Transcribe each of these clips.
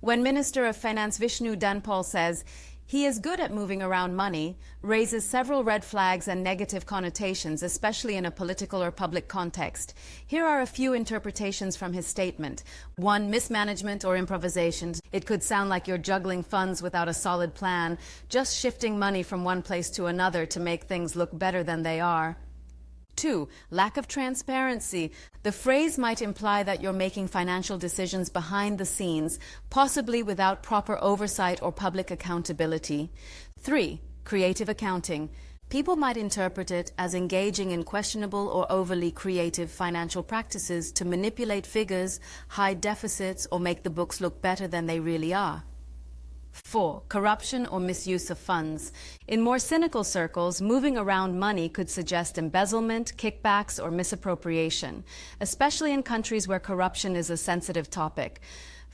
When Minister of Finance Vishnu Dhanpaul says he is good at moving around money, raises several red flags and negative connotations, especially in a political or public context. Here are a few interpretations from his statement. 1. Mismanagement or improvisation. It could sound like you're juggling funds without a solid plan, just shifting money from one place to another to make things look better than they are. 2. Lack of transparency. The phrase might imply that you're making financial decisions behind the scenes, possibly without proper oversight or public accountability. 3. Creative accounting. People might interpret it as engaging in questionable or overly creative financial practices to manipulate figures, hide deficits, or make the books look better than they really are. 4. Corruption or misuse of funds. In more cynical circles, moving around money could suggest embezzlement, kickbacks, or misappropriation, especially in countries where corruption is a sensitive topic.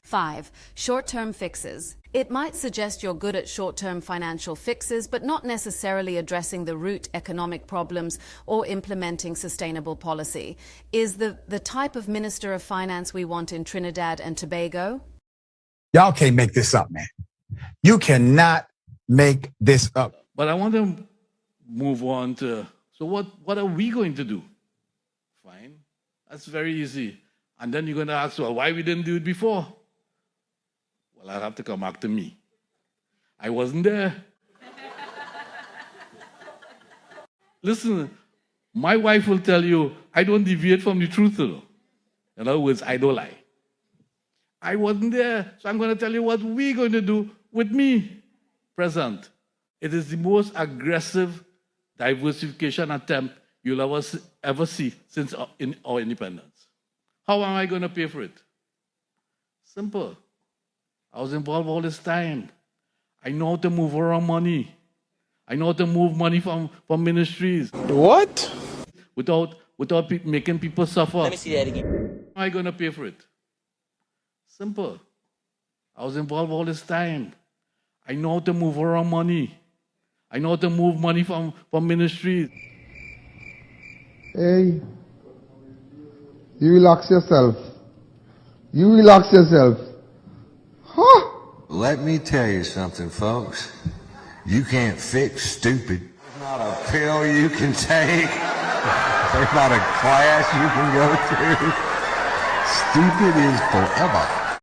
5. Short-term fixes. It might suggest you're good at short-term financial fixes, but not necessarily addressing the root economic problems or implementing sustainable policy. Is the type of Minister of Finance we want in Trinidad and Tobago? Y'all can't make this up, man. You cannot make this up. But I want to move on to, so what are we going to do? Fine. That's very easy. And then you're going to ask, well, why we didn't do it before? Well, I'll have to come back to me. I wasn't there. Listen, my wife will tell you, I don't deviate from the truth, though. In other words, I don't lie. I wasn't there, so I'm going to tell you what we're going to do with me present. It is the most aggressive diversification attempt you'll ever see since our independence. How am I going to pay for it? Simple. I was involved all this time. I know how to move around money. I know how to move money from ministries. What? Without making people suffer. Let me see that again. How am I going to pay for it? Simple. I was involved all this time. I know how to move around money. I know how to move money from ministries. Hey, you relax yourself. You relax yourself. Huh? Let me tell you something, folks. You can't fix stupid. There's not a pill you can take. There's not a class you can go to. Stupid is forever.